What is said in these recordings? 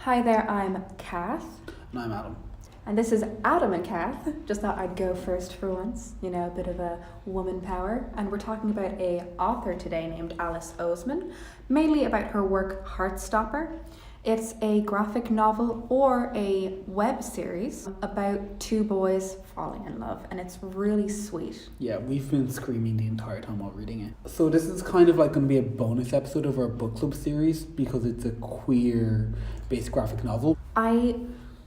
Hi there, I'm Kath. And I'm Adam. And this is Adam and Kath. Just thought I'd go first for once. You know, a bit of a woman power. And we're talking about a author today named Alice Oseman, mainly about her work Heartstopper. It's a graphic novel or a web series about two boys falling in love, and it's really sweet. Yeah, we've been screaming the entire time while reading it. So this is kind of like going to be a bonus episode of our book club series because it's a queer-based graphic novel. I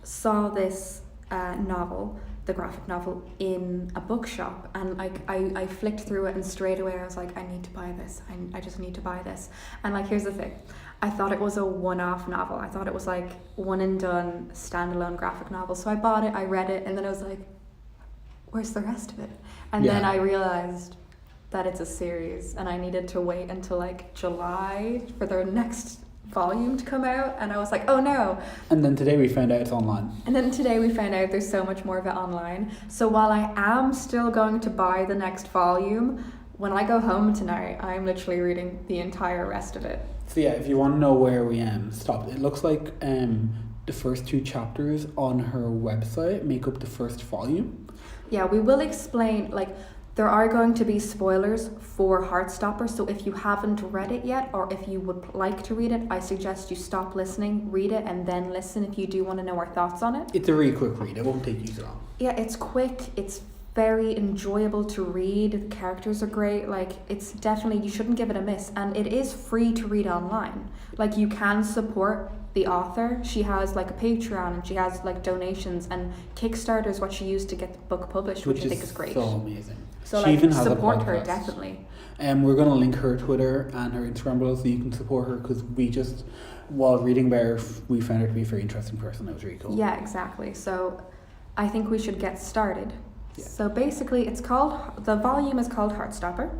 saw this novel, the graphic novel, in a bookshop, and I flicked through it, and straight away I was like, I need to buy this. I just need to buy this. And like, here's the thing. I thought it was a one-off novel. I thought it was like one and done standalone graphic novel. So I bought it, I read it, and then I was like, where's the rest of it? And then I realized that it's a series, and I needed to wait until like July for the next volume to come out, and I was like, oh no. And then today we found out it's online. And then today we found out there's so much more of it online. So while I am still going to buy the next volume, when I go home tonight, I'm literally reading the entire rest of it. So yeah, if you want to know where we stopped, it looks like the first two chapters on her website make up the first volume. Yeah, we will explain, like, there are going to be spoilers for Heartstopper, so if you haven't read it yet, or if you would like to read it, I suggest you stop listening, read it, and then listen if you do want to know our thoughts on it. It's a really quick read, it won't take you so long. Yeah, it's quick, it's very enjoyable to read, the characters are great, like, it's definitely, you shouldn't give it a miss, and it is free to read online. Like, you can support the author. She has like a Patreon, and she has like donations, and Kickstarter is what she used to get the book published, which I think is great. So amazing. So she like, even has support a her, podcast. definitely. We're going to link her Twitter and her Instagram below so you can support her, because while reading about her, we found her to be a very interesting person. It was really cool. Yeah, exactly. So I think we should get started. Yeah. So basically the volume is called Heartstopper.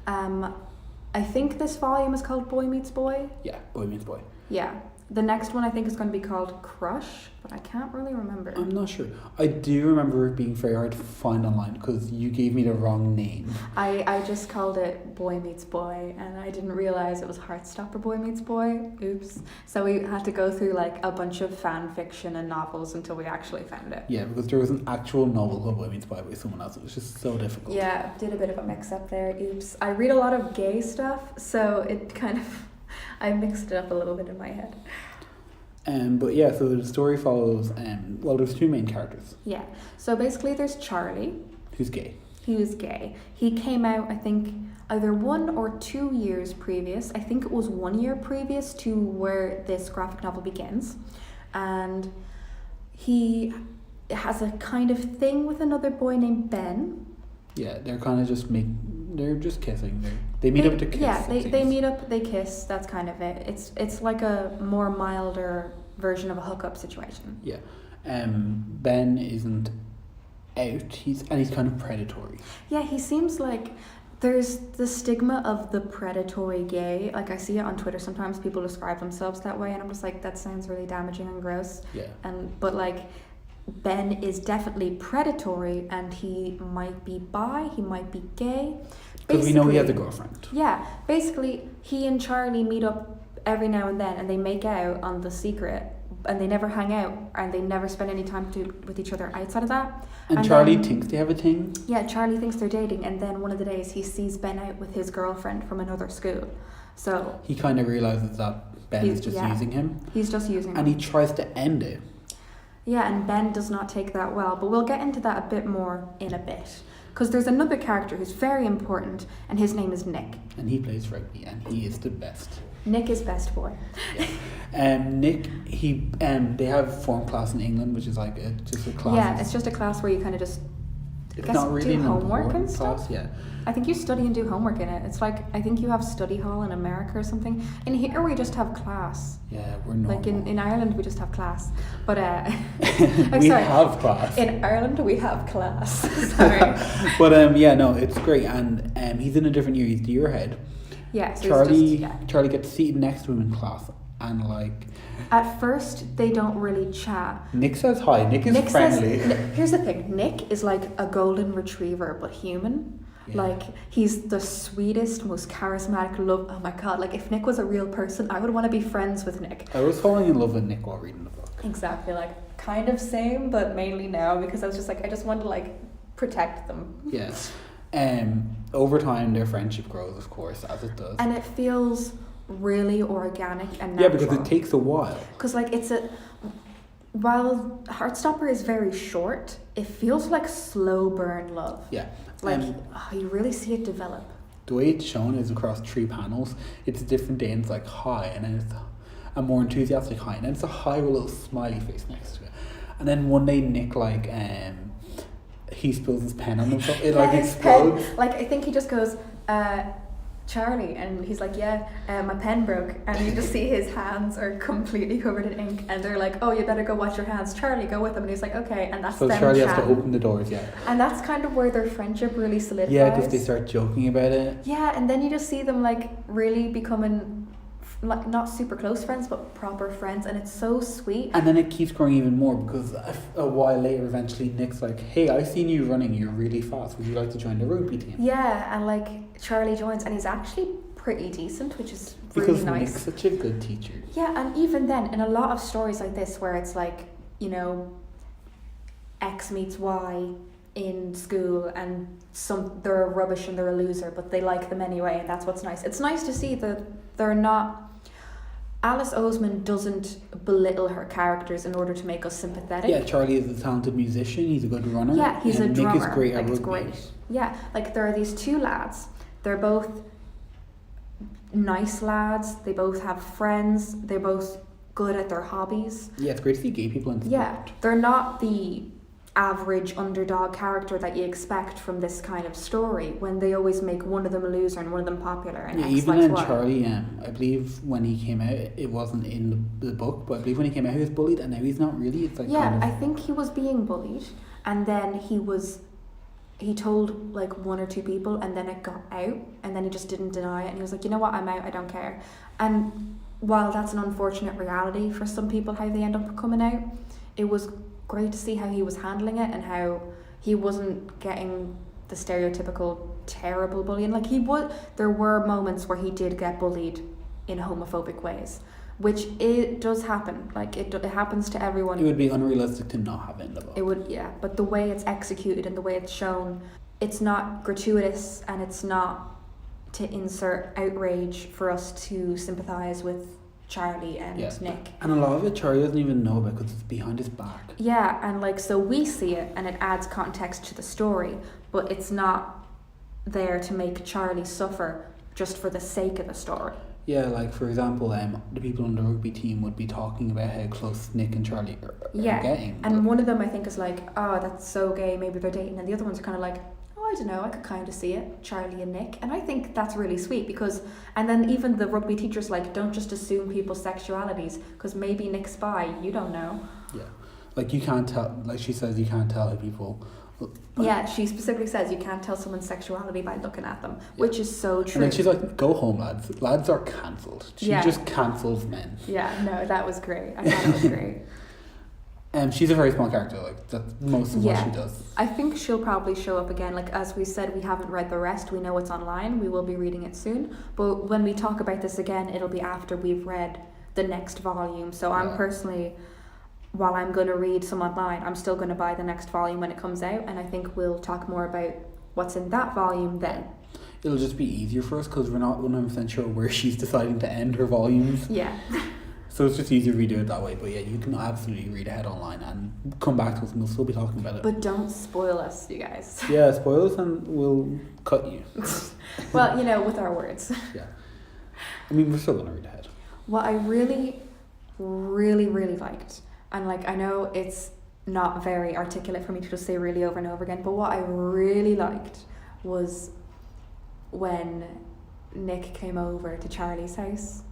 I think this volume is called Boy Meets Boy. Yeah, Boy Meets Boy. Yeah. The next one I think is going to be called Crush, but I can't really remember. I'm not sure. I do remember it being very hard to find online because you gave me the wrong name. I just called it Boy Meets Boy, and I didn't realize it was Heartstopper Boy Meets Boy. Oops. So we had to go through like a bunch of fan fiction and novels until we actually found it. Yeah, because there was an actual novel called Boy Meets Boy by someone else. It was just so difficult. Yeah, did a bit of a mix up there. Oops. I read a lot of gay stuff, so it kind of... I mixed it up a little bit in my head. But yeah, so the story follows, there's two main characters. Yeah, so basically there's Charlie. Who's gay. He was gay. He came out, I think, either 1 or 2 years previous. I think it was 1 year previous to where this graphic novel begins. And he has a kind of thing with another boy named Ben. Yeah, they're kind of they're just kissing. They meet up to kiss. Yeah, they meet up, they kiss, that's kind of it. It's like a more milder version of a hookup situation. Yeah. Ben isn't out, he's kind of predatory. Yeah, he seems like there's the stigma of the predatory gay. Like, I see it on Twitter sometimes, people describe themselves that way, and I'm just like, that sounds really damaging and gross. Yeah. But like, Ben is definitely predatory, and he might be bi, he might be gay. Because we know he has a girlfriend. Yeah, basically, he and Charlie meet up every now and then, and they make out on the secret, and they never hang out, and they never spend any time with each other outside of that. And Charlie thinks they have a thing? Yeah, Charlie thinks they're dating, and then one of the days he sees Ben out with his girlfriend from another school. So he kind of realizes that Ben is just using him. He's just using him. And he tries to end it. Yeah, and Ben does not take that well, but we'll get into that a bit more in a bit. Because there's another character who's very important, and his name is Nick. And he plays rugby, and he is the best. Nick is best boy. Yeah. Nick, they have form class in England, which is like just a class. Yeah, it's just a class where you kind of just not really do homework and stuff. Class, yeah. I think you study and do homework in it. It's like, I think you have study hall in America or something. In here we just have class. Yeah, we're normal. Like in Ireland we just have class. But have class. In Ireland we have class. Sorry. But it's great, and he's in a different year. He's the year ahead. Yeah, so Charlie gets seated next to him in class, and like, at first they don't really chat. Nick says hi. Nick is friendly. Here's the thing, Nick is like a golden retriever but human. Yeah. Like, he's the sweetest, most charismatic, oh my god, like, if Nick was a real person, I would want to be friends with Nick. I was falling in love with Nick while reading the book. Exactly, like, kind of same, but mainly now, because I was just like, I just want to, like, protect them. Yeah. Over time, their friendship grows, of course, as it does. And it feels really organic and natural. Yeah, because it takes a while. Because, like, while Heartstopper is very short, it feels like slow burn love. Yeah. Like, you really see it develop. The way it's shown is across 3 panels. It's a different day and it's like high, and then it's a more enthusiastic high, and then it's a high with a little smiley face next to it. And then one day Nick, like, he spills his pen on himself. It like explodes. Like, I think he just goes, Charlie, and he's like, yeah, my pen broke, and you just see his hands are completely covered in ink, and they're like, oh, you better go wash your hands, Charlie, go with him, and he's like, okay, and that's so them Charlie has chatting. to open the doors, yeah. And that's kind of where their friendship really solidifies. Yeah, because they start joking about it. Yeah, and then you just see them, like, really becoming, like, not super close friends, but proper friends, and it's so sweet. And then it keeps growing even more, because a while later, eventually, Nick's like, hey, I've seen you running, you're really fast, would you like to join the rugby team? Yeah, and, like, Charlie joins, and he's actually pretty decent, which is really because nice. Nick's such a good teacher. Yeah, and even then, in a lot of stories like this, where it's like, you know, X meets Y in school, and they're rubbish and they're a loser, but they like them anyway, and that's what's nice. It's nice to see that they're not. Alice Oseman doesn't belittle her characters in order to make us sympathetic. Yeah, Charlie is a talented musician. He's a good runner. Yeah, he's a drummer. Nick is great at like, it's rugby. great. Yeah, like, there are these 2 lads. They're both nice lads. They both have friends. They're both good at their hobbies. Yeah, it's great to see gay people in sport. Yeah, they're not the average underdog character that you expect from this kind of story, when they always make one of them a loser and one of them popular. And yeah, even in Charlie, I believe when he came out, it wasn't in the book, but I believe when he came out he was bullied, and now he's not really. It's like, yeah, kind of, I think he was being bullied, and then he told, like, 1 or 2 people, and then it got out, and then he just didn't deny it, and he was like, you know what, I'm out, I don't care. And while that's an unfortunate reality for some people, how they end up coming out, it was great to see how he was handling it, and how he wasn't getting the stereotypical terrible bullying. Like, there were moments where he did get bullied in homophobic ways, which it does happen. Like, it happens to everyone. It would be unrealistic to not have it in the book. It would, yeah. But the way it's executed and the way it's shown, it's not gratuitous, and it's not to insert outrage for us to sympathise with Charlie and Nick. And a lot of it Charlie doesn't even know about because it's behind his back. Yeah, and, like, so we see it and it adds context to the story, but it's not there to make Charlie suffer just for the sake of the story. Yeah, like, for example, the people on the rugby team would be talking about how close Nick and Charlie are getting. And one of them, I think, is like, oh, that's so gay, maybe they're dating, and the other ones are kind of like, I don't know, I could kind of see it, Charlie and Nick. And I think that's really sweet, because, and then even the rugby teacher's like, don't just assume people's sexualities, because maybe Nick's bi, you don't know. Yeah, like, you can't tell, like she says, you can't tell how people. Yeah, she specifically says you can't tell someone's sexuality by looking at them, which is so true. And then she's like, go home, lads. Lads are cancelled. She just cancels men. Yeah, no, that was great. I thought it was great. She's a very small character, like, that's most of what she does. I think she'll probably show up again. Like, as we said, we haven't read the rest. We know it's online. We will be reading it soon. But when we talk about this again, it'll be after we've read the next volume. So I'm personally, while I'm going to read some online, I'm still going to buy the next volume when it comes out. And I think we'll talk more about what's in that volume then. It'll just be easier for us because we're not 100% sure where she's deciding to end her volumes. Yeah. So it's just easier if we do it that way. But yeah, you can absolutely read ahead online and come back to us and we'll still be talking about it. But don't spoil us, you guys. Yeah, spoil us and we'll cut you. Well, you know, with our words. Yeah. I mean, we're still going to read ahead. What I really, really, really liked, and, like, I know it's not very articulate for me to just say really over and over again, but what I really liked was when Nick came over to Charlie's house.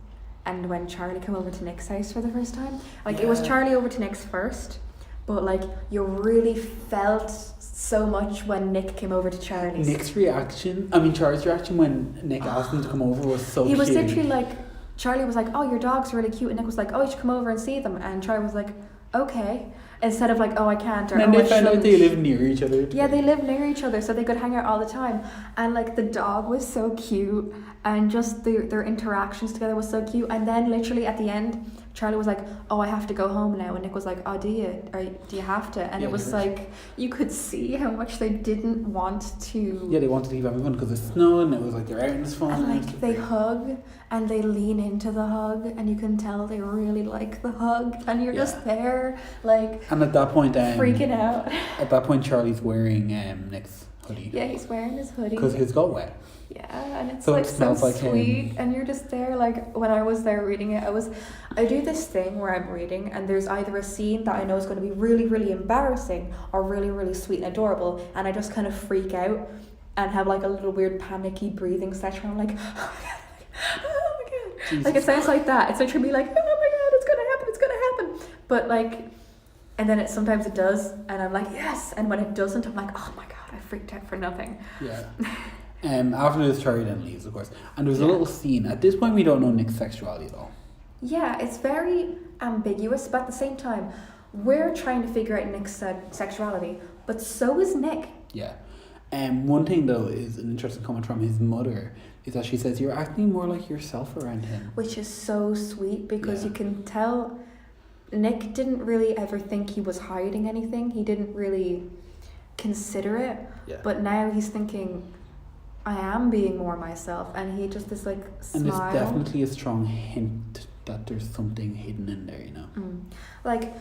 And when Charlie came over to Nick's house for the first time, like, it was Charlie over to Nick's first, but, like, you really felt so much when Nick came over to Charlie's. Nick's reaction, Charlie's reaction when Nick asked him to come over was so cute. He was literally like, Charlie was like, oh, your dog's really cute, and Nick was like, oh, you should come over and see them, and Charlie was like, okay, instead of like, oh, I can't, or And oh, they I found out shouldn't. they live near each other. Yeah, they live near each other, so they could hang out all the time. And like the dog was so cute, and just their interactions together was so cute. And then literally at the end, Charlie was like, "Oh, I have to go home now," and Nick was like, "Oh, do you? Or do you have to?" And Yeah, it was like you could see how much they didn't want to. Yeah, they wanted to leave everyone because it's snowing. It was like they're out in the sun. And like they hug and they lean into the hug, and you can tell they really like the hug, and you're just there like. And at that point, freaking out. At that point, Charlie's wearing Nick's hoodie. Yeah, he's wearing his hoodie. Because his got wet. Yeah, and it's So like it smells so like sweet, him. and you're just there. Like when I was there reading it, I do this thing where I'm reading, and there's either a scene that I know is going to be really, really embarrassing or really, really sweet and adorable, and I just kind of freak out and have like a little weird panicky breathing session. I'm like, oh my god, Jesus. like it sounds like that. It's literally like, oh my god, it's gonna happen. But like, and then sometimes it does, and I'm like, yes. And when it doesn't, I'm like, oh my god, I freaked out for nothing. Yeah. After this, Charlie then leaves, of course. And there's a little scene. At this point, we don't know Nick's sexuality at all. Yeah, it's very ambiguous, but at the same time, we're trying to figure out Nick's sexuality, but so is Nick. Yeah. One thing, though, is an interesting comment from his mother, is that she says, you're acting more like yourself around him. Which is so sweet, because you can tell Nick didn't really ever think he was hiding anything. He didn't really consider it. Yeah. But now he's thinking, I am being more myself, and he just is like smile. And there's definitely a strong hint that there's something hidden in there, you know. Like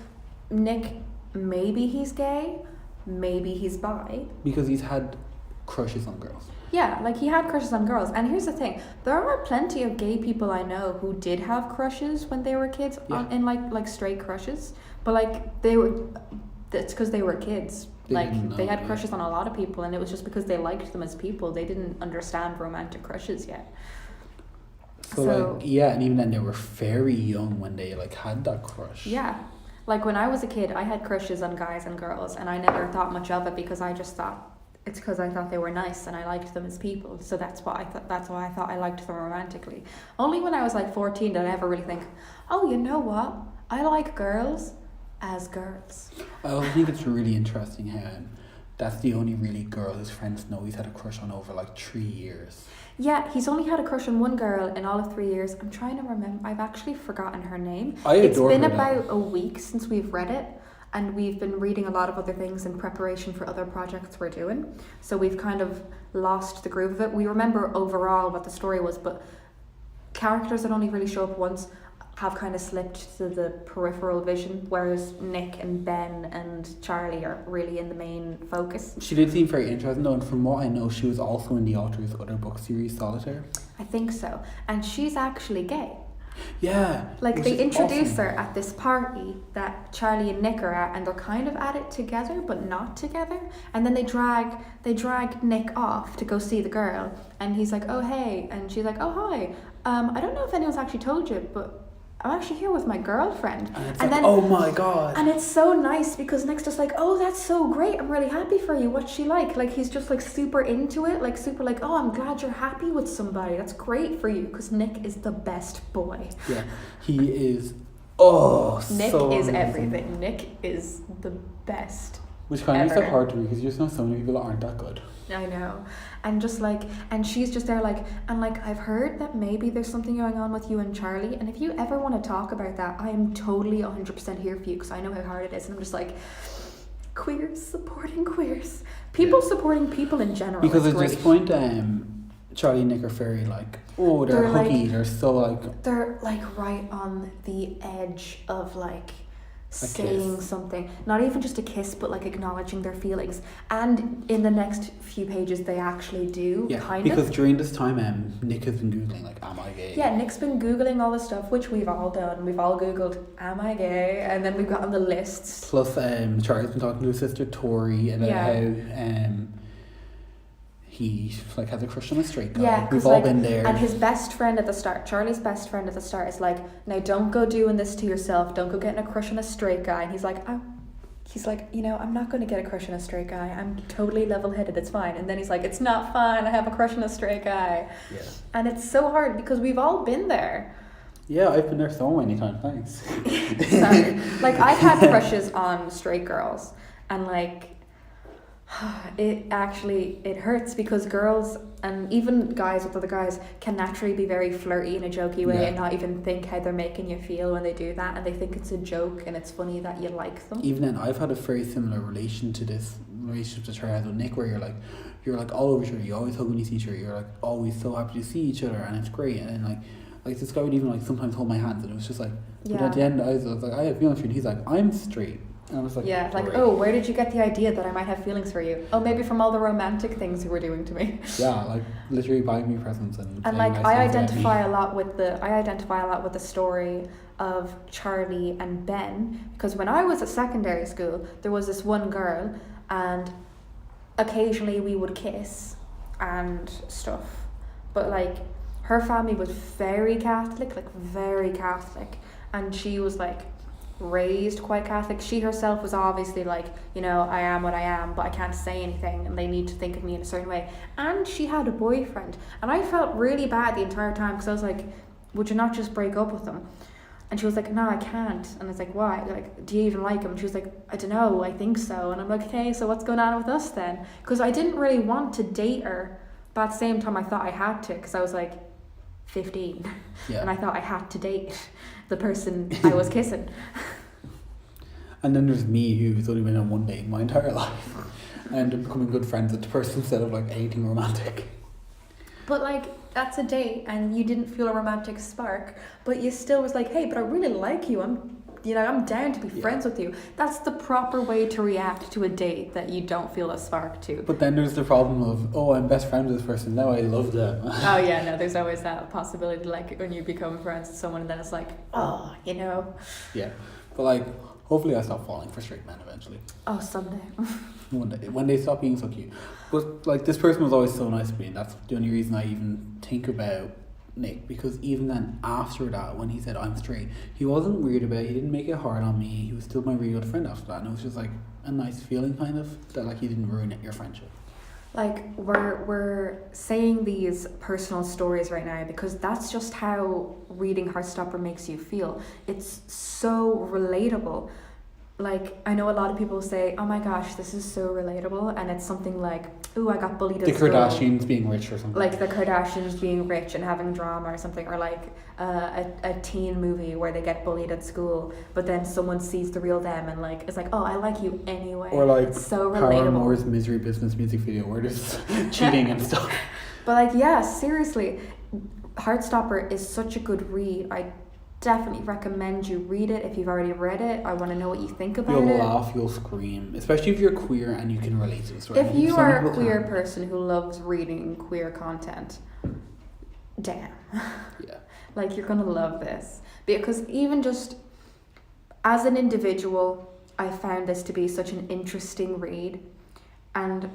Nick, maybe he's gay, maybe he's bi, because he's had crushes on girls. Yeah, like he had crushes on girls. And here's the thing, there are plenty of gay people I know who did have crushes when they were kids, in like straight crushes, but like it's because they were kids. They had crushes on a lot of people, and it was just because they liked them as people. They didn't understand romantic crushes yet. So and even then they were very young when they like had that crush. Yeah. Like when I was a kid, I had crushes on guys and girls, and I never thought much of it because I just thought it's because I thought they were nice and I liked them as people. So that's why I thought I liked them romantically. Only when I was like 14 did I ever really think, oh, you know what? I like girls as girls. I also think it's really interesting how that's the only really girl his friends know he's had a crush on over like 3 years. Yeah, he's only had a crush on one girl in all of 3 years. I'm trying to remember. I've actually forgotten her name. It's been about a week since we've read it, and we've been reading a lot of other things in preparation for other projects we're doing. So we've kind of lost the groove of it. We remember overall what the story was, but characters that only really show up once have kind of slipped to the peripheral vision, whereas Nick and Ben and Charlie are really in the main focus. She did seem very interesting though, and from what I know, she was also in the author's other book series, Solitaire. I think so. And she's actually gay. Yeah. Like they introduce her at this party that Charlie and Nick are at, and they're kind of at it together but not together, and then they drag Nick off to go see the girl, and he's like, oh hey, and she's like, oh hi, I don't know if anyone's actually told you, but I'm actually here with my girlfriend. And then, oh my god. And it's so nice because Nick's just like, oh, that's so great. I'm really happy for you. What's she like? Like, he's just like super into it. Like, super like, oh, I'm glad you're happy with somebody. That's great for you, because Nick is the best boy. Yeah, he is. Nick so is amazing. Everything. Nick is the best. Which kind of makes ever. it hard to read because you just know so many people that aren't that good. I know. And just like, and she's just there like, and like, I've heard that maybe there's something going on with you and Charlie, and if you ever want to talk about that, I am totally 100% here for you, because I know how hard it is. And I'm just like, queers supporting queers, people supporting people in general. Because at great. this point, Charlie and Nick are very like, oh, they're huggy, like, they're so like, they're like right on the edge of like saying something, not even just a kiss, but like acknowledging their feelings. And in the next few pages they actually do, because during this time Nick has been googling like, am I gay? Yeah, Nick's been googling all this stuff, which we've all done. We've all googled, am I gay? And then we've got on the lists. Plus Charlie's been talking to his sister Tori about how he like has a crush on a straight guy. Yeah, we've all been there. And his best friend at the start, Charlie's best friend at the start, is like, now don't go doing this to yourself. Don't go getting a crush on a straight guy. And he's like, you know, I'm not going to get a crush on a straight guy. I'm totally level-headed. It's fine. And then he's like, it's not fine. I have a crush on a straight guy. Yeah. And it's so hard because we've all been there. Yeah, I've been there so many times. Thanks. So, like, I've had crushes on straight girls, and like, it hurts because girls and even guys with other guys can naturally be very flirty in a jokey way and not even think how they're making you feel when they do that, and they think it's a joke and it's funny that you like them. Even then, I've had a very similar relationship to Trey has with Nick, where you're like all over each other, you always hug when you see each other, you're like always so happy to see each other, and it's great. And then like this guy would even like sometimes hold my hands, and it was just like, but at the end I was like, I have feelings for you, and he's like, I'm straight. And I was like, like, great. oh, where did you get the idea that I might have feelings for you? Oh, maybe from all the romantic things you were doing to me. Yeah, like literally buying me presents and like nice I things identify a lot with the story of Charlie and Ben, because when I was at secondary school, there was this one girl, and occasionally we would kiss and stuff, but like her family was very Catholic, and she was like raised quite Catholic. She herself was obviously like, you know, I am what I am, but I can't say anything and they need to think of me in a certain way. And she had a boyfriend, and I felt really bad the entire time because I was like, would you not just break up with him? And she was like, no, I can't. And I was like, why? Like, do you even like him? And she was like, I don't know, I think so. And I'm like, okay, so what's going on with us then? Because I didn't really want to date her, but at the same time I thought I had to, because I was like 15 and I thought I had to date the person I was kissing. And then there's me, who's only been on one date my entire life, and becoming good friends with the person instead of like anything romantic. But like, that's a date and you didn't feel a romantic spark, but you still was like, hey, but I really like you, I'm down to be friends with you. That's the proper way to react to a date that you don't feel a spark to. But then there's the problem of, oh, I'm best friends with this person, now I love them. Oh yeah, no, there's always that possibility, like when you become friends with someone and then it's like, oh, you know. Yeah, but like, hopefully I stop falling for straight men eventually. Oh, someday. One day, when they stop being so cute. But like, this person was always so nice to me, and that's the only reason I even think about Nick, because even then after that, when he said I'm straight, he wasn't weird about it, he didn't make it hard on me, he was still my really good friend after that, and it was just like a nice feeling kind of, that like he didn't ruin your friendship. Like, we're saying these personal stories right now because that's just how reading Heartstopper makes you feel. It's so relatable. Like, I know a lot of people say, oh my gosh, this is so relatable, and it's something like, ooh, I got bullied at school. The Kardashians being rich or something. Like the Kardashians being rich and having drama or something, or like a teen movie where they get bullied at school, but then someone sees the real them and like it's like, oh, I like you anyway. Or like it's so relatable. Paramore's Misery Business music video where there's cheating and stuff. But like, yeah, seriously, Heartstopper is such a good read. I definitely recommend you read it if you've already read it. I want to know what you think about it. You'll laugh, you'll scream, especially if you're queer and you can relate to the story. If you are a queer person who loves reading queer content, damn. Yeah. Like, you're gonna love this. Because even just as an individual, I found this to be such an interesting read, and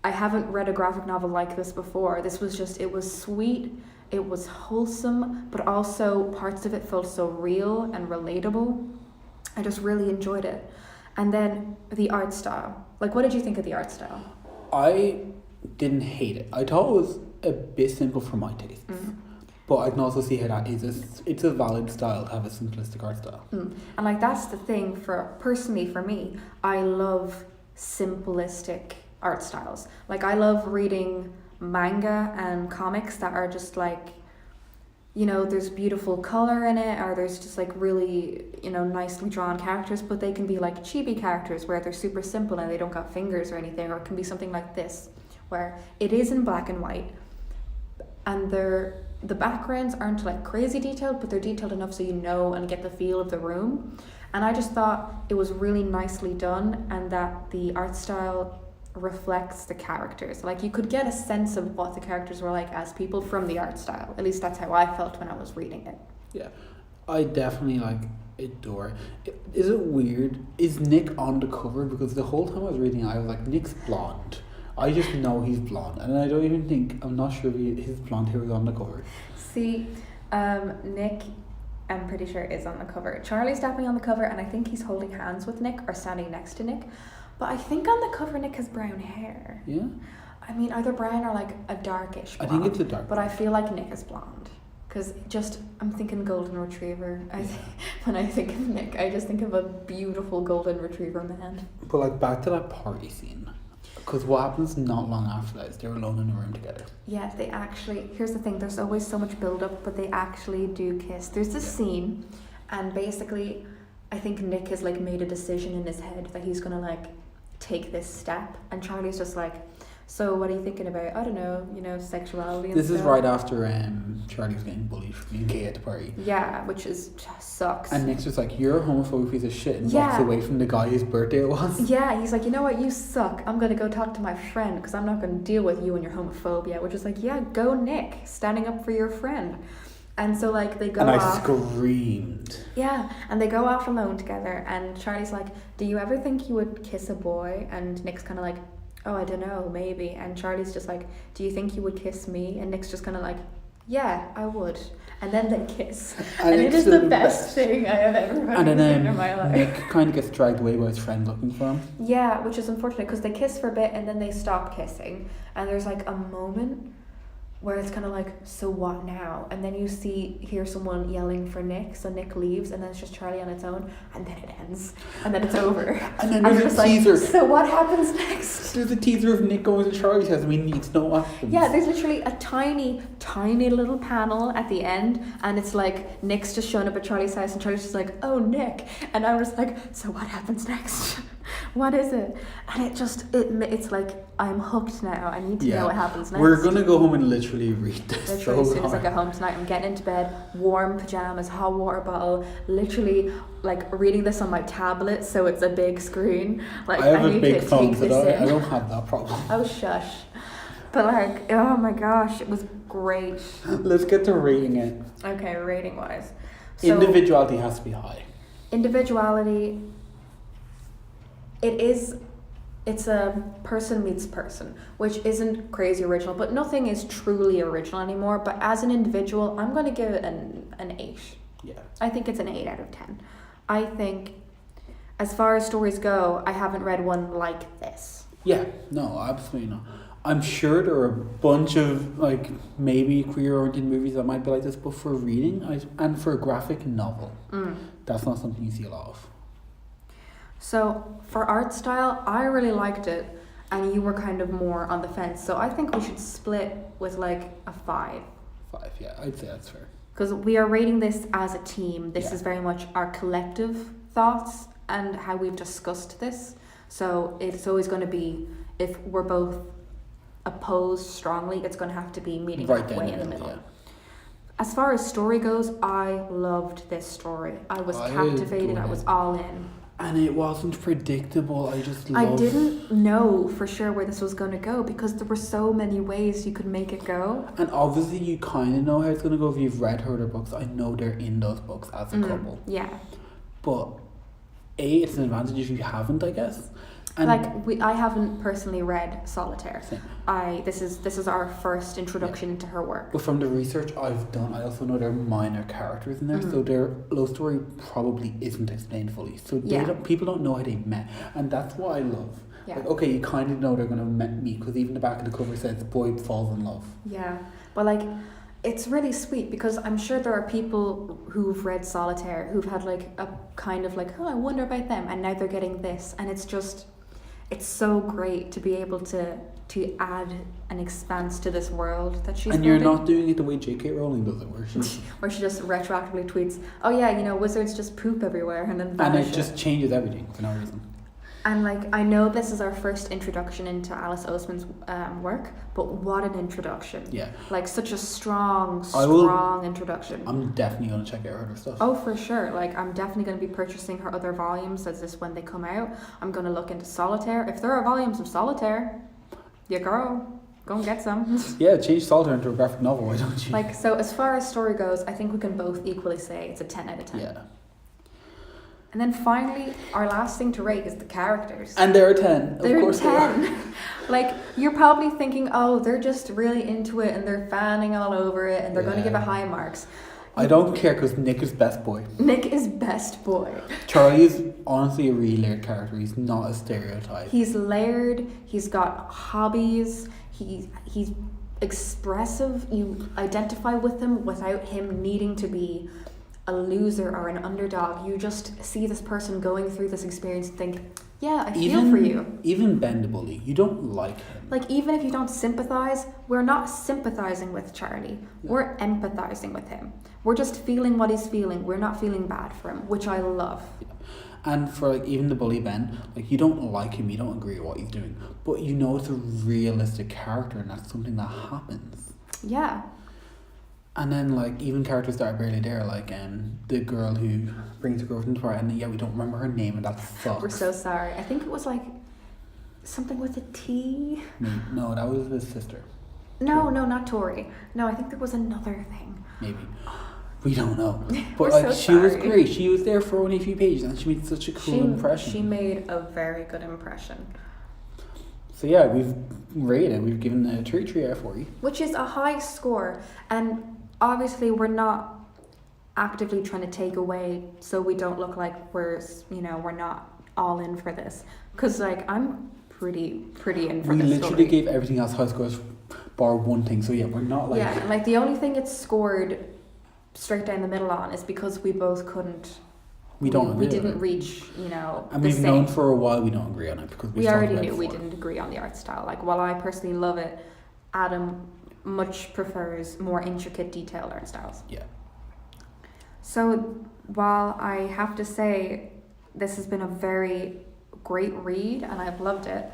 I haven't read a graphic novel like this before. This was just, it was sweet, it was wholesome, but also parts of it felt so real and relatable. I just really enjoyed it. And then the art style. Like, what did you think of the art style? I didn't hate it. I thought it was a bit simple for my taste. But I can also see how that is. It's a valid style to have a simplistic art style. And like, that's the thing personally for me. I love simplistic art styles. Like, I love reading manga and comics that are just like, you know, there's beautiful color in it, or there's just like really, you know, nicely drawn characters, but they can be like chibi characters where they're super simple and they don't got fingers or anything, or it can be something like this where it is in black and white and the backgrounds aren't like crazy detailed, but they're detailed enough so you know and get the feel of the room. And I just thought it was really nicely done, and that the art style reflects the characters. Like, you could get a sense of what the characters were like as people from the art style. At least that's how I felt when I was reading it. Yeah, I definitely like adore it. Is it weird? Is Nick on the cover? Because the whole time I was reading it, I was like, Nick's blonde. I just know he's blonde, and I don't even think, I'm not sure if his blonde hair is on the cover. See, Nick, I'm pretty sure is on the cover. Charlie's definitely on the cover, and I think he's holding hands with Nick or standing next to Nick. But I think on the cover Nick has brown hair. Yeah? I mean, either brown or like a darkish blonde. I think it's a dark. But I feel like Nick is blonde. Because just, I'm thinking golden retriever. Yeah. When I think of Nick, I just think of a beautiful golden retriever man. But like back to that party scene, because what happens not long after that is they're alone in a room together. Yeah, they actually, here's the thing, there's always so much build up, but they actually do kiss. There's this scene, and basically, I think Nick has like made a decision in his head that he's gonna like take this step, and Charlie's just like, so what are you thinking about? I don't know, sexuality and This stuff. is right after Charlie was getting bullied for being gay at the party. Yeah, which is just sucks. And Nick's just like, you're a homophobic piece of shit, and Yeah. walks away from the guy whose birthday it was. Yeah, he's like, you know what, you suck. I'm going to go talk to my friend because I'm not going to deal with you and your homophobia. Which is like, yeah, go Nick, standing up for your friend. And so like they go and I off. screamed. Yeah, and they go off alone together, and Charlie's like, do you ever think you would kiss a boy? And Nick's kind of like, oh, I don't know, maybe. And Charlie's just like, do you think you would kiss me? And Nick's just kind of like, yeah, I would. And then they kiss. And it is the best thing I have ever And seen then in my life. Nick kind of gets dragged away by his friend looking for him. Yeah, which is unfortunate because they kiss for a bit and then they stop kissing. And there's like a moment where it's kind of like, so what now? And then you hear someone yelling for Nick, so Nick leaves, and then it's just Charlie on its own, and then it ends, and then it's over. And then And there's you're a just teaser. like, so what happens next? There's a teaser of Nick going to Charlie's house, and we need to know what happens. Yeah, there's literally a tiny, tiny little panel at the end, and it's like Nick's just showing up at Charlie's house, and Charlie's just like, oh, Nick. And I was like, so what happens next? What is it? And it's like, I'm hooked now. I need to know what happens next. We're going to go home and literally read this. Literally, as soon as I get home tonight, I'm getting into bed, warm pajamas, hot water bottle, literally like reading this on my tablet, so it's a big screen. Like I have a need big to phone, take so this in. I don't have that problem. Oh, shush. But like, oh my gosh, it was great. Let's get to rating it. Okay, rating wise. Individuality has to be high. Individuality, it's a person meets person, which isn't crazy original, but nothing is truly original anymore. But as an individual, I'm going to give it an 8. Yeah. I think it's an 8 out of 10. I think, as far as stories go, I haven't read one like this. Yeah, no, absolutely not. I'm sure there are a bunch of like maybe queer-oriented movies that might be like this, but for reading and for a graphic novel, that's not something you see a lot of. So for art style, I really liked it, and you were kind of more on the fence. So I think we should split with like a 5. 5, yeah, I'd say that's fair. Because we are rating this as a team. This Yeah. is very much our collective thoughts and how we've discussed this. So it's always going to be, if we're both opposed strongly, it's going to have to be meeting Right halfway then, in the middle. yeah. As far as story goes, I loved this story. I was captivated. adored I was it. all in. And it wasn't predictable. I just love. I didn't know for sure where this was going to go because there were so many ways you could make it go. And obviously, you kind of know how it's gonna go if you've read her other books. I know they're in those books as a couple. Yeah. But it's an advantage if you haven't, I guess. And I haven't personally read Solitaire. Same. This is our first introduction into her work. But from the research I've done, I also know there are minor characters in there, so their love story probably isn't explained fully. So people don't know how they met, and that's what I love. Yeah. Like, okay, you kind of know they're gonna meet because even the back of the cover says the boy falls in love. Yeah, but like, it's really sweet because I'm sure there are people who've read Solitaire who've had like a kind of like, oh, I wonder about them, and now they're getting this, and it's so great to be able to add an expanse to this world that she's And you're building. not doing it the way J.K. Rowling does it, where she just retroactively tweets, oh yeah, wizards just poop everywhere and then vanish. And it just changes everything for no reason. And like, I know this is our first introduction into Alice Oseman's work, but what an introduction. Yeah. Like such a strong introduction. I'm definitely going to check out her other stuff. Oh, for sure. Like, I'm definitely going to be purchasing her other volumes as this when they come out. I'm going to look into Solitaire. If there are volumes of Solitaire, you girl, go and get some. Yeah, change Solitaire into a graphic novel, why don't you? Like, so as far as story goes, I think we can both equally say it's a 10 out of 10. Yeah. And then finally, our last thing to rate is the characters. And they're a 10. They're of course 10. They are. Like, you're probably thinking, oh, they're just really into it and they're fanning all over it and they're going to give it high marks. I don't care because Nick is best boy. Nick is best boy. Charlie is honestly a really layered character. He's not a stereotype. He's layered. He's got hobbies. He's expressive. You identify with him without him needing to be a loser or an underdog. You just see this person going through this experience and think, yeah, I feel for you. Even Ben the bully, you don't like him. Like, even if you don't sympathize, we're not sympathizing with Charlie. Yeah. We're empathizing with him. We're just feeling what he's feeling. We're not feeling bad for him, which I love. Yeah. And for like even the bully Ben, like you don't like him, you don't agree with what he's doing, but you know it's a realistic character and that's something that happens. Yeah. And then like even characters that are barely there, like the girl who brings the girlfriend to the party, and yeah, we don't remember her name, and that sucks. We're so sorry. I think it was like something with a T. No, that was his sister. No, not Tori. No, I think there was another thing. Maybe. We don't know. But We're like so she was sorry. great. She was there for only a few pages and she made such a cool impression. She made a very good impression. So yeah, we've rated it. We've given a 3 out of 40. Which is a high score. And obviously we're not actively trying to take away so we don't look like we're not all in for this. Because like I'm pretty in for We this literally story. gave everything else high scores bar one thing. So yeah, we're not like... Yeah, and like the only thing it's scored straight down the middle on is because we both couldn't... We don't agree We on didn't it. reach, And the we've same. known for a while we don't agree on it because We already knew we didn't agree on the art style. Like, while I personally love it, Adam much prefers more intricate, detailed art styles. Yeah. So, while I have to say this has been a very great read and I've loved it,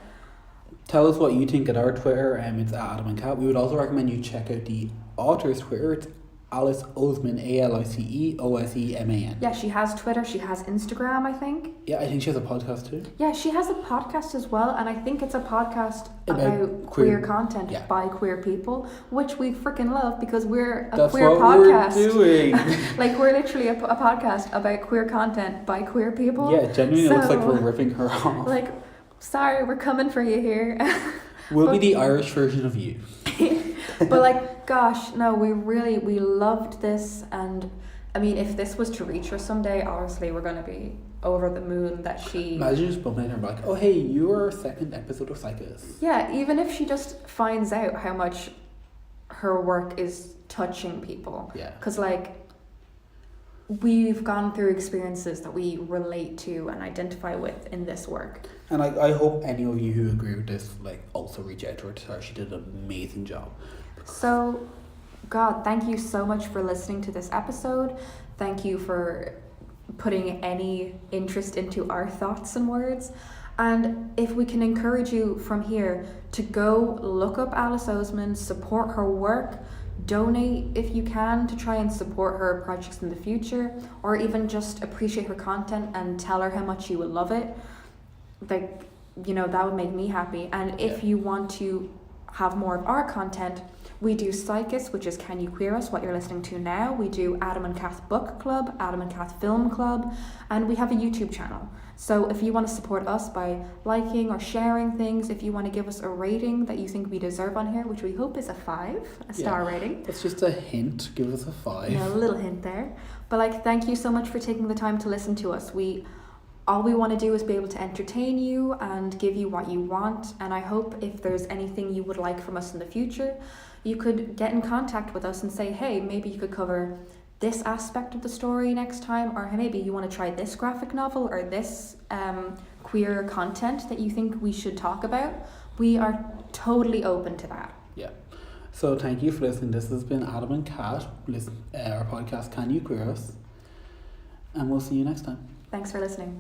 Tell us what you think at our Twitter. It's at Adam and Kath. We would also recommend you check out the author's Twitter. It's Alice Oseman, ALICE OSEMAN. yeah, she has Twitter, she has Instagram, I think. Yeah, I think she has a podcast too. Yeah, she has a podcast as well, and I think it's a podcast About about queer- queer content yeah. by queer people, which we freaking love because we're a That's queer what podcast. we're doing. Like, we're literally a podcast about queer content by quear people. Yeah, genuinely looks like So, we're ripping her off. Like, sorry, we're coming for you here. We'll be the Irish version of you. But like, gosh, no, we loved this, and I mean, if this was to reach her someday, obviously we're gonna be over the moon that she... Imagine just bumping into her like, oh hey, you are our second episode of Psychos. Yeah, even if she just finds out how much her work is touching people. Yeah. Because like, we've gone through experiences that we relate to and identify with in this work. And like, I hope any of you who agree with this like also reach out to her. Tell her she did an amazing job. So, God, thank you so much for listening to this episode. Thank you for putting any interest into our thoughts and words. And if we can encourage you from here to go look up Alice Oseman, support her work, donate if you can to try and support her projects in the future, or even just appreciate her content and tell her how much you would love it. Like, that would make me happy. And if you want to have more of our content, we do Psychos, which is Can You Queer Us, what you're listening to now. We do Adam and Kath Book Club, Adam and Kath Film Club, and we have a YouTube channel. So if you want to support us by liking or sharing things, if you want to give us a rating that you think we deserve on here, which we hope is a star rating. That's just a hint. Give us a 5. A little hint there. But like, thank you so much for taking the time to listen to us. All we want to do is be able to entertain you and give you what you want. And I hope if there's anything you would like from us in the future, you could get in contact with us and say, hey, maybe you could cover this aspect of the story next time, or maybe you want to try this graphic novel or this queer content that you think we should talk about. We are totally open to that. Yeah. So thank you for listening. This has been Adam and Kath, our podcast Can You Queer Us? And we'll see you next time. Thanks for listening.